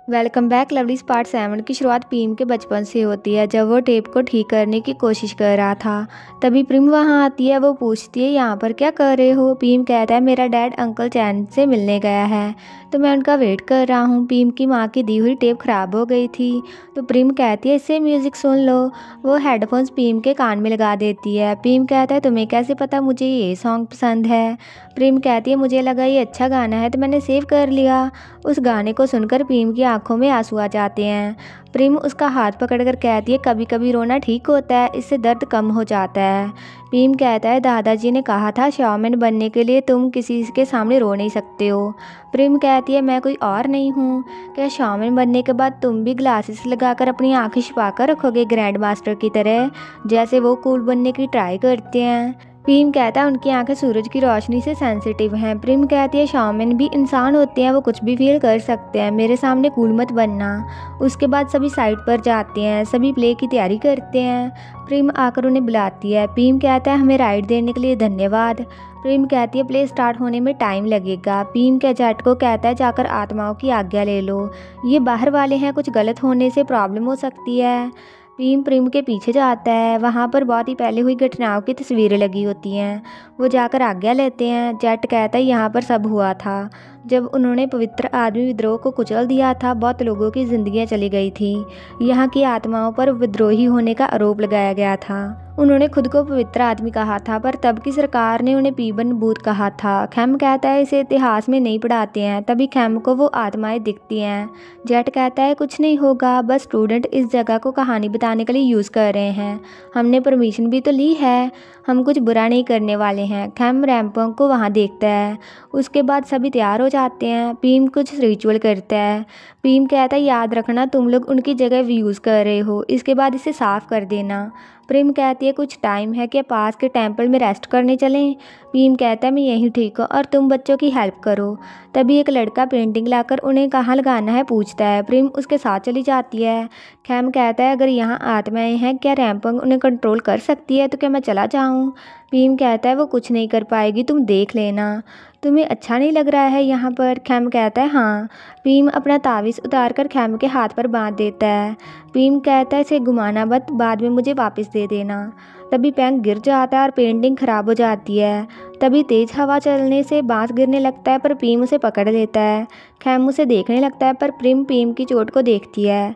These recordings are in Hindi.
वेलकम बैक लवलीज पार्ट 7 की शुरुआत प्रीम के बचपन से होती है। जब वो टेप को ठीक करने की कोशिश कर रहा था तभी प्रीम वहाँ आती है। वो पूछती है यहाँ पर क्या कर रहे हो। प्रीम कहता है मेरा डैड अंकल चैन से मिलने गया है तो मैं उनका वेट कर रहा हूँ। प्रीम की माँ की दी हुई टेप ख़राब हो गई थी तो प्रीम कहती है इससे म्यूज़िक सुन लो। वो हेडफोन्स प्रीम के कान में लगा देती है। प्रीम कहता है तुम्हें कैसे पता मुझे ये सॉन्ग पसंद है। प्रीम कहती है मुझे लगा ये अच्छा गाना है तो मैंने सेव कर लिया। उस गाने को सुनकर प्रीम की आंखों में आंसू आ जाते हैं। प्रीम उसका हाथ पकड़कर कहती है कभी कभी रोना ठीक होता है, इससे दर्द कम हो जाता है। प्रीम कहता है दादाजी ने कहा था शॉमैन बनने के लिए तुम किसी के सामने रो नहीं सकते हो। प्रीम कहती है मैं कोई और नहीं हूँ। क्या शॉमैन बनने के बाद तुम भी ग्लासेस लगाकर अपनी आंखें छिपा कर रखोगे ग्रैंड मास्टर की तरह, जैसे वो कूल बनने की ट्राई करते हैं। प्रीम कहता है उनकी आंखें सूरज की रोशनी से सेंसिटिव हैं। प्रीम कहती है शॉमैन भी इंसान होते हैं, वो कुछ भी फील कर सकते हैं, मेरे सामने कूल मत बनना। उसके बाद सभी साइड पर जाते हैं, सभी प्ले की तैयारी करते हैं। प्रीम आकर उन्हें बुलाती है। प्रीम कहता है हमें राइड देने के लिए धन्यवाद। प्रीम कहती है प्ले स्टार्ट होने में टाइम लगेगा। प्रीम के जेट को कहता है जाकर आत्माओं की आज्ञा ले लो, ये बाहर वाले हैं, कुछ गलत होने से प्रॉब्लम हो सकती है। प्रीम के पीछे जाता है। वहाँ पर बहुत ही पहले हुई घटनाओं की तस्वीरें लगी होती हैं। वो जाकर आज्ञा लेते हैं। जेट कहता है यहाँ पर सब हुआ था जब उन्होंने पवित्र आदमी विद्रोह को कुचल दिया था, बहुत लोगों की जिंदगियाँ चली गई थी। यहाँ की आत्माओं पर विद्रोही होने का आरोप लगाया गया था। उन्होंने खुद को पवित्र आदमी कहा था पर तब की सरकार ने उन्हें पीबन भूत कहा था। खैम कहता है इसे इतिहास में नहीं पढ़ाते हैं। तभी खैम को वो आत्माएं दिखती हैं। जेट कहता है कुछ नहीं होगा, बस स्टूडेंट इस जगह को कहानी बताने के लिए यूज़ कर रहे हैं, हमने परमिशन भी तो ली है, हम कुछ बुरा नहीं करने वाले हैं। खैम रैम्पोंग को वहाँ देखता है। उसके बाद सभी तैयार हो जाते हैं। प्रीम कुछ रिचुअल करता है। प्रीम कहता है याद रखना तुम लोग उनकी जगह यूज़ कर रहे हो, इसके बाद इसे साफ़ कर देना। प्रीम कहती है कुछ टाइम है कि पास के टेंपल में रेस्ट करने चलें। प्रीम कहता है मैं यहीं ठीक हूँ और तुम बच्चों की हेल्प करो। तभी एक लड़का पेंटिंग लाकर उन्हें कहाँ लगाना है पूछता है। प्रीम उसके साथ चली जाती है। खैम कहता है अगर यहाँ आत्माएं हैं क्या रैम्पोंग उन्हें कंट्रोल कर सकती है तो क्या मैं चला जाऊँ। प्रीम कहता है वो कुछ नहीं कर पाएगी, तुम देख लेना। तुम्हें अच्छा नहीं लग रहा है यहाँ पर। खैम कहता है हाँ। प्रीम अपना तावीज़ उतार कर खैम के हाथ पर बांध देता है। प्रीम कहता है इसे घुमाना मत, बाद में मुझे वापस दे देना। तभी पैंग गिर जाता है और पेंटिंग ख़राब हो जाती है। तभी तेज़ हवा चलने से बांस गिरने लगता है पर प्रीम उसे पकड़ लेता है। खैम उसे देखने लगता है पर प्रीम की चोट को देखती है।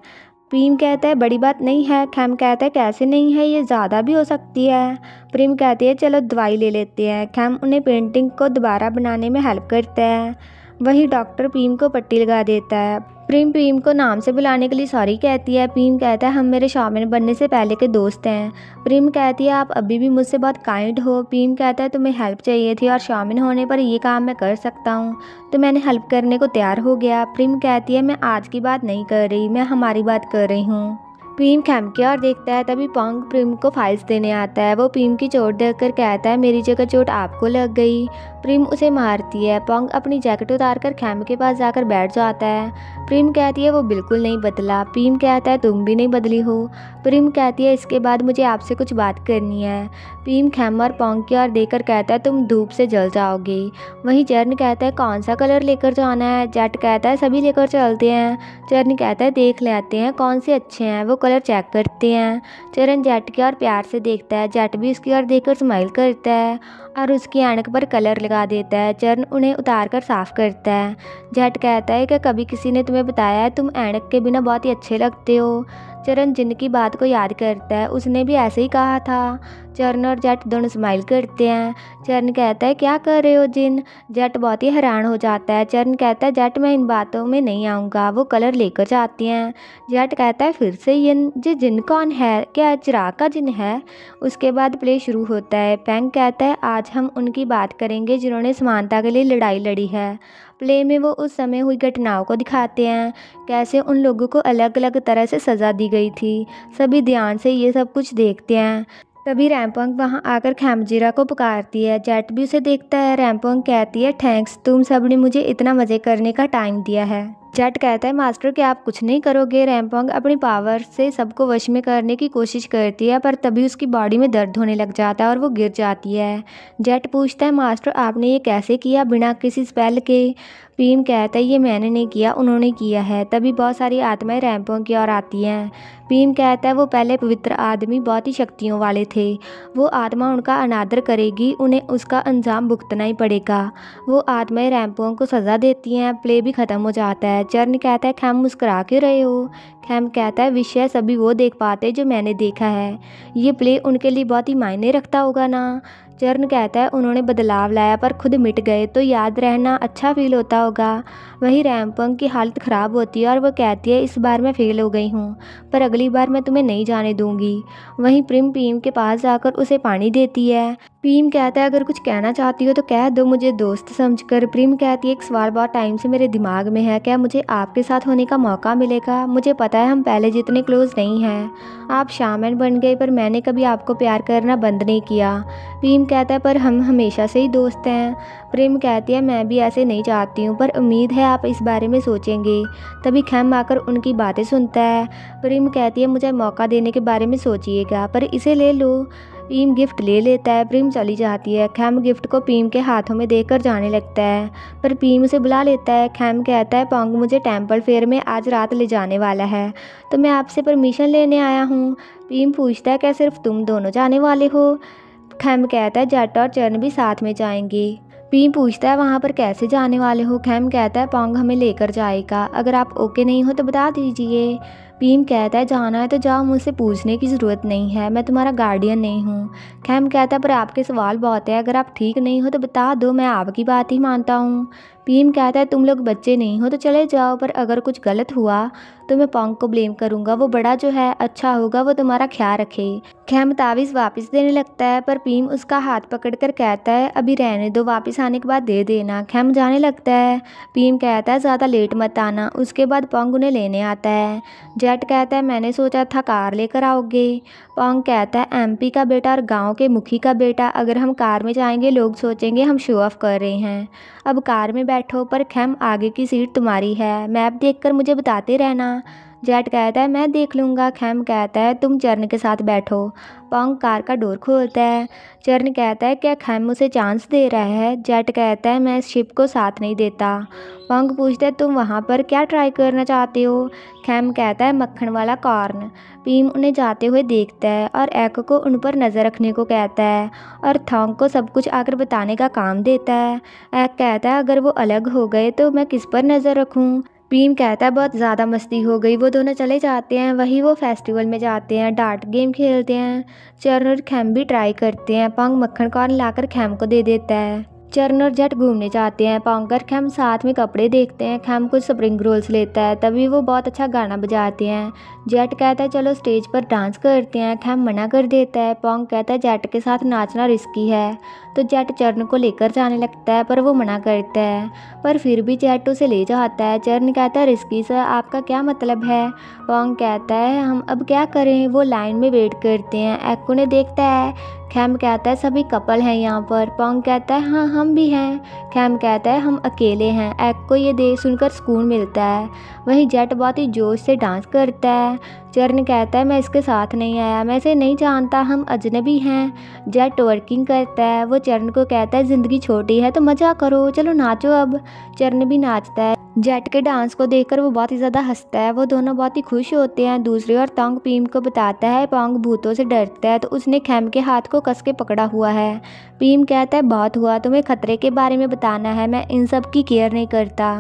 प्रीम कहता है बड़ी बात नहीं है। खैम कहता है कैसे नहीं है, ये ज़्यादा भी हो सकती है। प्रीम कहती है चलो दवाई ले लेते हैं। खैम उन्हें पेंटिंग को दोबारा बनाने में हेल्प करता है। वहीं डॉक्टर प्रीम को पट्टी लगा देता है। प्रीम को नाम से बुलाने के लिए सॉरी कहती है। प्रीम कहता है हम मेरे शॉमैन बनने से पहले के दोस्त हैं। प्रीम कहती है आप अभी भी मुझसे बहुत काइंड हो। प्रीम कहता है तुम्हें हेल्प चाहिए थी और शॉमैन होने पर ये काम मैं कर सकता हूँ तो मैंने हेल्प करने को तैयार हो गया। प्रीम कहती है मैं आज की बात नहीं कर रही, मैं हमारी बात कर रही हूँ। प्रीम खैम की ओर देखता है। तभी पोंग प्रीम को फाइल्स देने आता है। वो प्रीम की चोट देखकर कहता है मेरी जगह चोट आपको लग गई। प्रीम उसे मारती है। पोंग अपनी जैकेट उतार कर खैम के पास जाकर बैठ जाता है। प्रीम कहती है वो बिल्कुल नहीं बदला। प्रीम कहता है तुम भी नहीं बदली हो। प्रीम कहती है इसके बाद मुझे आपसे कुछ बात करनी है। प्रीम खैम और पोंग की ओर देखकर कहता है तुम धूप से जल जाओगे। वहीं चर्न कहता है कौन सा कलर लेकर जाना है। जेट कहता है सभी लेकर चलते हैं। चर्न कहता है देख लेते हैं कौन से अच्छे हैं। वो कलर चेक करते हैं। चरण जेट की ओर प्यार से देखता है। जेट भी उसकी ओर देखकर स्माइल करता है और उसकी ऐनक पर कलर लगा देता है। चरण उन्हें उतार कर साफ करता है। जेट कहता है कि कभी किसी ने तुम्हें बताया है तुम ऐनक के बिना बहुत ही अच्छे लगते हो। चरण जिन की बात को याद करता है, उसने भी ऐसे ही कहा था। चरण और जेट दोनों स्माइल करते हैं। चरण कहता है क्या कर रहे हो जिन। जेट बहुत ही हैरान हो जाता है। चरण कहता है जेट मैं इन बातों में नहीं आऊँगा। वो कलर लेकर जाती हैं। जेट कहता है फिर से ये जिन कौन है, क्या चिराग का जिन है। उसके बाद प्ले शुरू होता है। पैंग कहता है आज हम उनकी बात करेंगे जिन्होंने समानता के लिए लड़ाई लड़ी है। प्ले में वो उस समय हुई घटनाओं को दिखाते हैं, कैसे उन लोगों को अलग अलग तरह से सज़ा दी गई थी। सभी ध्यान से ये सब कुछ देखते हैं। तभी रैम्पोंग वहाँ आकर खैमजीरा को पुकारती है। जेट भी उसे देखता है। रैम्पोंग कहती है थैंक्स, तुम सब ने मुझे इतना मज़े करने का टाइम दिया है। जेट कहता है मास्टर क्या आप कुछ नहीं करोगे। रैम्पोंग अपनी पावर से सबको वश में करने की कोशिश करती है पर तभी उसकी बॉडी में दर्द होने लग जाता है और वो गिर जाती है। जेट पूछता है मास्टर आपने ये कैसे किया बिना किसी स्पेल के। पीम कहता है ये मैंने नहीं किया, उन्होंने किया है। तभी बहुत सारी आत्माएं रैंपोंग की ओर आती हैं। पीम कहता है वो पहले पवित्र आदमी बहुत ही शक्तियों वाले थे, वो आत्मा उनका अनादर करेगी, उन्हें उसका अंजाम भुगतना ही पड़ेगा। वो आत्माएं रैंपोंग को सज़ा देती हैं। प्ले भी ख़त्म हो जाता है। चर्न कहता है खैम मुस्कुरा क्यों रहे हो? खैम कहता है विषय सभी वो देख पाते जो मैंने देखा है। ये प्ले उनके लिए बहुत ही मायने रखता होगा ना। चर्न कहता है उन्होंने बदलाव लाया पर खुद मिट गए तो याद रहना अच्छा फील होता होगा। वहीं रैंपोंग की हालत ख़राब होती है और वो कहती है इस बार मैं फेल हो गई हूँ, पर अगली बार मैं तुम्हें नहीं जाने दूंगी। वहीं प्रिम पीम के पास जाकर उसे पानी देती है। पीम कहता है अगर कुछ कहना चाहती हो तो कह दो मुझे दोस्त समझकर। प्रिम कहती है एक सवाल बहुत टाइम से मेरे दिमाग में है, क्या मुझे आपके साथ होने का मौका मिलेगा? मुझे पता है हम पहले जितने क्लोज नहीं हैं, आप शामन बन गए पर मैंने कभी आपको प्यार करना बंद नहीं किया। पीम कहता है पर हम हमेशा से ही दोस्त हैं। प्रिम कहती है मैं भी ऐसे नहीं चाहती हूँ, पर उम्मीद है आप इस बारे में सोचेंगे। तभी खैम आकर उनकी बातें सुनता है। प्रिम कहती है मुझे मौका देने के बारे में सोचिएगा, पर इसे ले लो। पीम गिफ्ट ले लेता है। प्रिम चली जाती है। खैम गिफ्ट को पीम के हाथों में देकर जाने लगता है, पर पीम उसे बुला लेता है। खैम कहता है पोंग मुझे टेम्पल फेयर में आज रात ले जाने वाला है, तो मैं आपसे परमिशन लेने आया हूँ। पीम पूछता है क्या सिर्फ तुम दोनों जाने वाले हो? खैम कहता है जट और चर्न भी साथ में जाएंगे। पीम पूछता है वहाँ पर कैसे जाने वाले हो? खैम कहता है पोंग हमें लेकर जाएगा, अगर आप ओके नहीं हो तो बता दीजिए। पीम कहता है जाना है तो जाओ, मुझसे पूछने की ज़रूरत नहीं है, मैं तुम्हारा गार्डियन नहीं हूँ। खैम कहता है पर आपके सवाल बहुत है, अगर आप ठीक नहीं हो तो बता दो, मैं आपकी बात ही मानता हूँ। पीम कहता है तुम लोग बच्चे नहीं हो तो चले जाओ, पर अगर कुछ गलत हुआ तो मैं पोंग को ब्लेम करूँगा, वो बड़ा जो है अच्छा होगा, वो तुम्हारा ख्याल रखे। खैम तावीज़ वापस देने लगता है, पर पीम उसका हाथ पकड़कर कहता है अभी रहने दो, वापस आने के बाद दे देना। खैम जाने लगता है। पीम कहता है ज़्यादा लेट मत आना। उसके बाद पोंग उन्हें लेने आता है। जेट कहता है मैंने सोचा था कार लेकर आओगे। पोंग कहता है एमपी का बेटा और गांव के मुखी का बेटा, अगर हम कार में जाएंगे लोग सोचेंगे हम शो ऑफ कर रहे हैं, अब कार में बैठो। पर खैम आगे की सीट तुम्हारी है, मैप देखकर मुझे बताते रहना। जेट कहता है मैं देख लूँगा। खैम कहता है तुम चर्न के साथ बैठो। पोंग कार का डोर खोलता है। चर्न कहता है क्या खैम उसे चांस दे रहा है? जेट कहता है मैं इस शिप को साथ नहीं देता। पोंग पूछता है तुम वहाँ पर क्या ट्राई करना चाहते हो? खैम कहता है मक्खन वाला कॉर्न। पीम उन्हें जाते हुए देखता है और एको को उन पर नज़र रखने को कहता है और थोंग को सब कुछ आकर बताने का काम देता है। एक कहता है अगर वो अलग हो गए तो मैं किस पर नज़र रखूँ? पीम कहता है बहुत ज़्यादा मस्ती हो गई। वो दोनों चले जाते हैं। वहीं वो फेस्टिवल में जाते हैं, डार्ट गेम खेलते हैं। चर्न और खैम भी ट्राई करते हैं। पोंग मक्खन कॉर्न लाकर खैम को दे देता है। चर्न और जेट घूमने जाते हैं। पोंग और खैम साथ में कपड़े देखते हैं। खैम कुछ स्प्रिंग रोल्स लेता है। तभी वो बहुत अच्छा गाना बजाते हैं। जेट कहता है चलो स्टेज पर डांस करते हैं। खैम मना कर देता है। पोंग कहता है जेट के साथ नाचना रिस्की है, तो जेट चर्न को लेकर जाने लगता है, पर वो मना करता है, पर फिर भी जेट उसे ले जाता है। चर्न कहता है रिस्की सर आपका क्या मतलब है? पोंग कहता है हम अब क्या करें? वो लाइन में वेट करते हैं। एको ने देखता है। खैम कहता है सभी कपल हैं यहाँ पर। पोंग कहता है हाँ हम भी हैं। खैम कहता है हम अकेले हैं। एको ये देख सुनकर सुकून मिलता है। वहीं जेट बहुत ही जोश से डांस करता है। चर्न कहता है मैं इसके साथ नहीं आया, मैं इसे नहीं जानता, हम अजनबी हैं। जेट वर्किंग करता है। वो चर्न को कहता है ज़िंदगी छोटी है तो मज़ा करो, चलो नाचो अब। चर्न भी नाचता है। जेट के डांस को देखकर वो बहुत ही ज़्यादा हंसता है। वो दोनों बहुत ही खुश होते हैं। दूसरी ओर तोंग पीम को बताता है पोंग भूतों से डरता है, तो उसने खैम के हाथ को कस के पकड़ा हुआ है। पीम कहता है बहुत हुआ, तुम्हें खतरे के बारे में बताना है, मैं इन सब की केयर नहीं करता।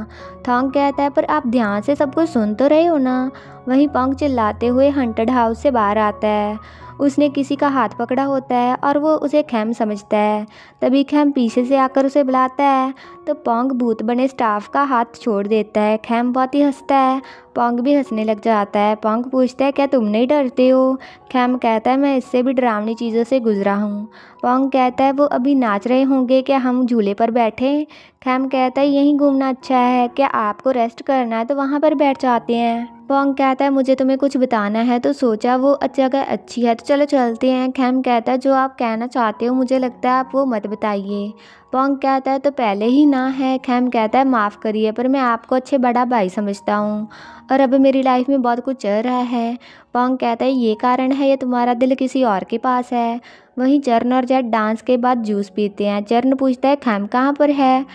थोंग कहता है पर आप ध्यान से सब कुछ सुन तो रहे हो ना? वहीं पोंग चिल्लाते हुए हंटेड हाउस से बाहर आता है। उसने किसी का हाथ पकड़ा होता है और वो उसे खैम समझता है। तभी खैम पीछे से आकर उसे बुलाता है, तो पोंग भूत बने स्टाफ का हाथ छोड़ देता है। खैम बहुत ही हंसता है। पोंग भी हंसने लग जाता है। पोंग पूछता है क्या तुम नहीं डरते हो? खैम कहता है मैं इससे भी डरावनी चीज़ों से गुजरा हूँ। पोंग कहता है वो अभी नाच रहे होंगे, क्या हम झूले पर बैठे? खैम कहता है यहीं घूमना अच्छा है, क्या आपको रेस्ट करना है तो वहाँ पर बैठ जाते हैं। पोंग कहता है मुझे तुम्हें कुछ बताना है, तो सोचा वो जगह अच्छी है तो चलो चलते हैं। खैम कहता है जो आप कहना चाहते हो मुझे लगता है आप वो मत बताइए। पोंग कहता है तो पहले ही ना है। खैम कहता है माफ़ करिए पर मैं आपको अच्छे बड़ा भाई समझता हूँ और अब मेरी लाइफ में बहुत कुछ चल रहा है। पोंग कहता है ये कारण है या तुम्हारा दिल किसी और के पास है? वहीं चर्न और जेट डांस के बाद जूस पीते हैं। चर्न पूछता है खैम कहाँ पर है?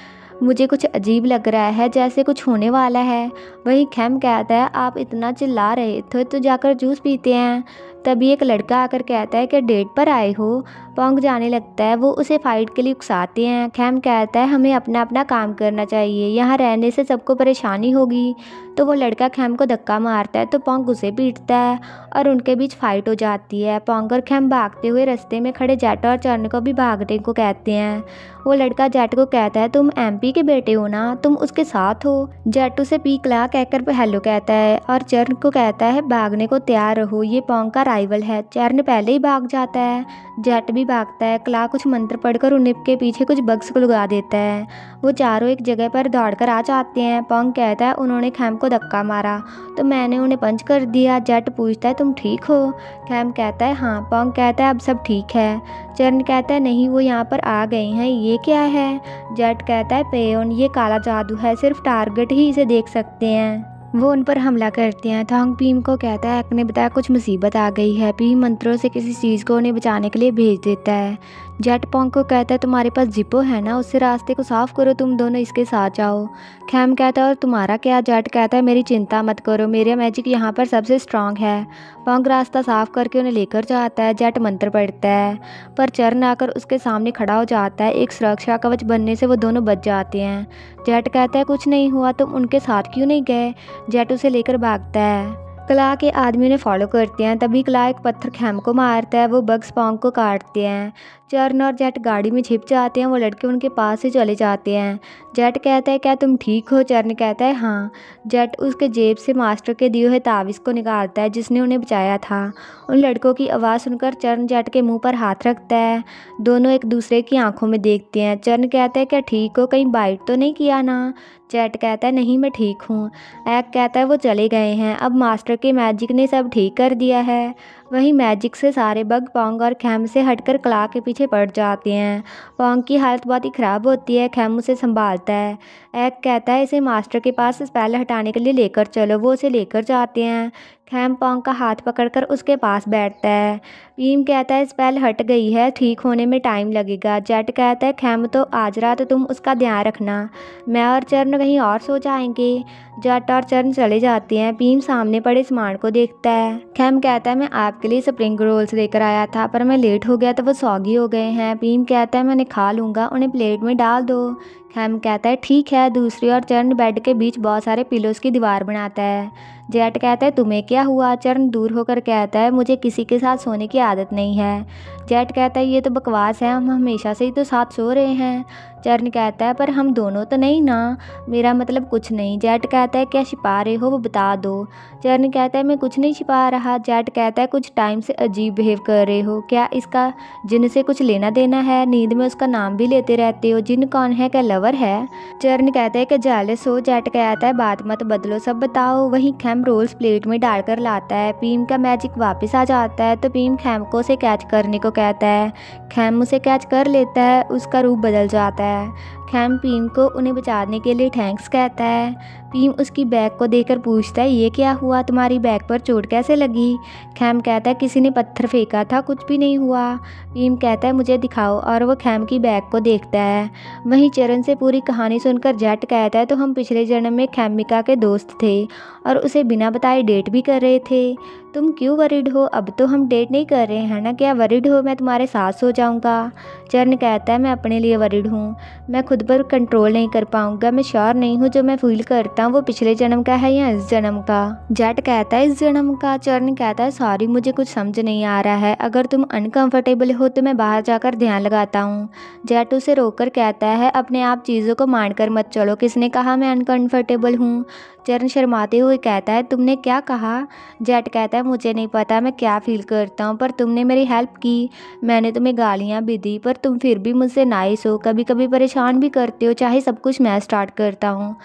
मुझे कुछ अजीब लग रहा है, जैसे कुछ होने वाला है। वहीं खैम कहता है आप इतना चिल्ला रहे थे तो जाकर जूस पीते हैं। तभी एक लड़का आकर कहता है कि डेट पर आए हो। पोंग जाने लगता है, वो उसे फाइट के लिए उकसाते हैं। खैम कहता है हमें अपना अपना काम करना चाहिए, यहाँ रहने से सबको परेशानी होगी। तो वो लड़का खैम को धक्का मारता है तो पोंग उसे पीटता है और उनके बीच फाइट हो जाती है। पोंग और खैम भागते हुए रास्ते में खड़े जेट और चर्न को भी भागने को कहते हैं। वो लड़का जेट को कहता है तुम एमपी के बेटे हो ना, तुम उसके साथ हो। जेट उसे पी क्ला कहकर हेलो कहता है और चर्न को कहता है भागने को तैयार रहो, ये पोंग का राइवल है। चर्न पहले ही भाग जाता है, जेट भी भागता है। क्ला कुछ मंत्र पढ़कर उनके पीछे कुछ बग्स को लगा देता है। वो चारों एक जगह पर दौड़कर आ जाते हैं। पोंग कहता है उन्होंने खैम को धक्का मारा तो मैंने उन्हें पंच कर दिया। जेट पूछता है तुम ठीक हो? खैम कहता है हाँ। पोंग कहता है अब सब ठीक है। चर्न कहता है नहीं, वो यहाँ पर आ गए हैं, ये क्या है? जेट कहता है पेयोन, ये काला जादू है, सिर्फ टारगेट ही इसे देख सकते हैं। वो उन पर हमला करते हैं। थोंग पीम को कहता है एक्क ने बताया कुछ मुसीबत आ गई है। पीम मंत्रों से किसी चीज़ को उन्हें बचाने के लिए भेज देता है। जेट पोंग को कहता है तुम्हारे पास जिप्पो है ना, उससे रास्ते को साफ करो, तुम दोनों इसके साथ जाओ। खैम कहता है और तुम्हारा क्या? जेट कहता है मेरी चिंता मत करो, मेरा मैजिक यहाँ पर सबसे स्ट्रांग है। पोंग रास्ता साफ करके उन्हें लेकर जाता है। जेट मंत्र पढ़ता है पर चर्न आकर उसके सामने खड़ा हो जाता है। एक सुरक्षा कवच बनने से वो दोनों बच जाते हैं। जेट कहता है कुछ नहीं हुआ, तुम उनके साथ क्यों नहीं गए? जेट उसे लेकर भागता है। क्ला के आदमी उन्हें फॉलो करते हैं। तभी क्ला एक पत्थर खैम को मारता है, वो बग्स पोंग को काटते हैं। चर्न और जेट गाड़ी में छिप जाते हैं। वो लड़के उनके पास से चले जाते हैं। जेट कहता है क्या तुम ठीक हो? चर्न कहता है हाँ। जेट उसके जेब से मास्टर के दिए हुए तावीज़ को निकालता है जिसने उन्हें बचाया था। उन लड़कों की आवाज़ सुनकर चर्न जेट के मुंह पर हाथ रखता है। दोनों एक दूसरे की आंखों में देखते हैं। चर्न कहता है क्या ठीक हो, कहीं बाइट तो नहीं किया ना? जेट कहता है नहीं मैं ठीक हूँ। एक कहता है वो चले गए हैं, अब मास्टर के मैजिक ने सब ठीक कर दिया है। वहीं मैजिक से सारे बग पोंग और खैम से हटकर क्ला के पीछे पड़ जाते हैं। पोंग की हालत बहुत ही ख़राब होती है। खैम उसे संभालता है। एक कहता है इसे मास्टर के पास स्पेल हटाने के लिए लेकर चलो। वो उसे लेकर जाते हैं। खैम पोंग का हाथ पकड़कर उसके पास बैठता है। पीम कहता है स्पेल हट गई है, ठीक होने में टाइम लगेगा। जेट कहता है खैम तो आज रात तुम उसका ध्यान रखना, मैं और चर्न कहीं और सो जाएंगे। जेट और चर्न चले जाते हैं। पीम सामने पड़े सामान को देखता है। खैम कहता है मैं आपके लिए स्प्रिंग रोल्स लेकर आया था पर मैं लेट हो गया तो वो सौगी हो गए हैं। पीम कहता है मैं उन्हें खा लूँगा, उन्हें प्लेट में डाल दो। खैम कहता है ठीक है। दूसरी ओर चर्न बेड के बीच बहुत सारे पिलोस की दीवार बनाता है। जेट कहता है तुम्हें क्या हुआ? चर्न दूर होकर कहता है मुझे किसी के साथ सोने की आदत नहीं है। जेट कहता है ये तो बकवास है, हम हमेशा से ही तो साथ सो रहे हैं। चर्न कहता है पर हम दोनों तो नहीं ना, मेरा मतलब कुछ नहीं। जेट कहता है क्या छिपा रहे हो, वो बता दो। चर्न कहता है मैं कुछ नहीं छिपा रहा। जेट कहता है कुछ टाइम से अजीब बिहेव कर रहे हो, क्या इसका जिन से कुछ लेना देना है? नींद में उसका नाम भी लेते रहते हो। जिन कौन है, क्या लवर है? चर्न कहता है कि जेलस हो। जेट कहता है बात मत बदलो, सब बताओ। वहीं खैम रोल्स प्लेट में डालकर लाता है। पीम का मैजिक वापस आ जाता है तो पीम खैम को उसे कैच करने को कहता है। खैम उसे कैच कर लेता है, उसका रूप बदल जाता है। खैम पीम को उन्हें बचाने के लिए थैंक्स कहता है। पीम उसकी बैग को देखकर पूछता है ये क्या हुआ, तुम्हारी बैग पर चोट कैसे लगी? खैम कहता है किसी ने पत्थर फेंका था, कुछ भी नहीं हुआ। पीम कहता है मुझे दिखाओ और वो खैम की बैग को देखता है। वहीं चरण से पूरी कहानी सुनकर जेट कहता है तो हम पिछले जन्म में खैमिका के दोस्त थे और उसे बिना बताए डेट भी कर रहे थे। तुम क्यों वरिड हो? अब तो हम डेट नहीं कर रहे हैं ना, क्या वरिड हो मैं तुम्हारे साथ सो जाऊंगा? चरण कहता है मैं अपने लिए वरिड हूँ, मैं खुद पर कंट्रोल नहीं कर पाऊंगा, मैं श्योर नहीं हूँ जो मैं फील करता हूँ वो पिछले जन्म का है या इस जन्म का। जेट कहता है इस जन्म का। चरण कहता है सॉरी मुझे कुछ समझ नहीं आ रहा है, अगर तुम अनकंफर्टेबल हो तो मैं बाहर जाकर ध्यान लगाता हूँ। जेट उसे रोककर कहता है अपने आप चीज़ों को मान कर मत चलो, किसने कहा मैं अनकंफर्टेबल हूँ? चरण शर्माते हुए कहता है तुमने क्या कहा? जेट कहता है मुझे नहीं पता मैं क्या फील करता हूँ, पर तुमने मेरी हेल्प की, मैंने तुम्हें गालियाँ भी दी पर तुम फिर भी मुझसे नाइस हो, कभी कभी परेशान भी करते हो, चाहे सब कुछ मैं स्टार्ट करता हूँ।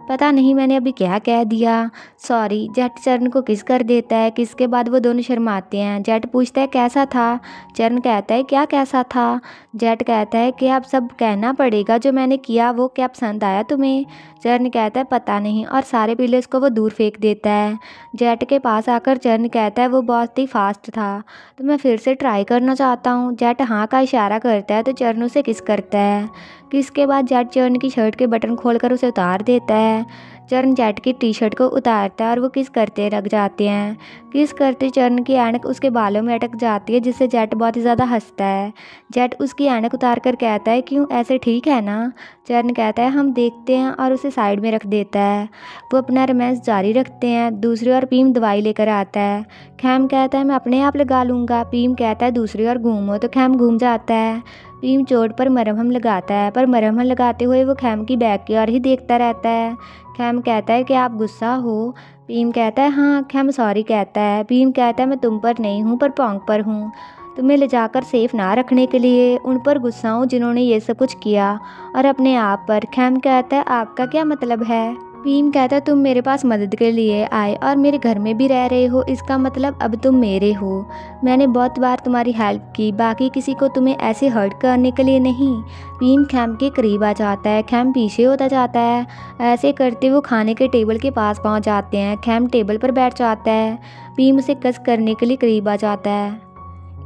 पता नहीं मैंने अभी क्या कह दिया, सॉरी। जेट चरण को किस कर देता है, किसके बाद वो दोनों शर्माते हैं। जेट पूछता है कैसा था? चरण कहता है क्या कैसा था? जेट कहता है कि अब सब कहना पड़ेगा जो मैंने किया वो क्या पसंद आया तुम्हें? चरण कहता है पता नहीं और सारे पिलर्स को वो दूर फेंक देता है। जेट के पास आकर चरण कहता है वो बहुत ही फास्ट था तो मैं फिर से ट्राई करना चाहता हूँ। जेट हाँ का इशारा करता है तो चरण उसे किस करता है। किस के बाद जेट चरण की शर्ट के बटन खोलकर उसे उतार देता है। चरण जेट की टी शर्ट को उतारता है और वो किस करते लग जाते हैं। किस करते चरण की ऐनक उसके बालों में अटक जाती है, जिससे जेट बहुत ही ज़्यादा हंसता है। जेट उसकी ऐनक उतार कर कहता है, क्यों, ऐसे ठीक है ना। चरण कहता है, हम देखते हैं, और उसे साइड में रख देता है। वो अपना रोमांस जारी रखते हैं। दूसरी ओर पीम दवाई लेकर आता है। खैम कहता है, मैं अपने आप लगा लूँगा। पीम कहता है, दूसरी ओर घूमो, तो खैम घूम जाता है। पीम चोट पर मरहम लगाता है, पर मरहम लगाते हुए वो खैम की बैग की ओर ही देखता रहता है। खैम कहता है कि आप गुस्सा हो। पीम कहता है, हाँ। खैम सॉरी कहता है। पीम कहता है, मैं तुम पर नहीं हूँ, पर पोंग पर हूँ, तुम्हें ले जाकर सेफ ना रखने के लिए। उन पर गुस्सा हूँ जिन्होंने ये सब कुछ किया, और अपने आप पर। खैम कहता है, आपका क्या मतलब है। पीम कहता है, तुम मेरे पास मदद के लिए आए और मेरे घर में भी रह रहे हो, इसका मतलब अब तुम मेरे हो। मैंने बहुत बार तुम्हारी हेल्प की, बाकी किसी को तुम्हें ऐसे हर्ट करने के लिए नहीं। पीम खैम के करीब आ जाता है। खैम पीछे होता जाता है। ऐसे करते वो खाने के टेबल के पास पहुंच जाते हैं। खैम टेबल पर बैठ जाता है। पीम उसे कस करने के लिए करीब आ जाता है।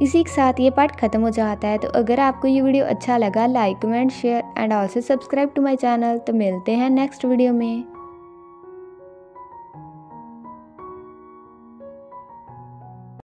इसी के साथ ये पार्ट ख़त्म हो जाता है। तो अगर आपको ये वीडियो अच्छा लगा, like, comment, share and also subscribe to my channel. तो मिलते हैं नेक्स्ट वीडियो में।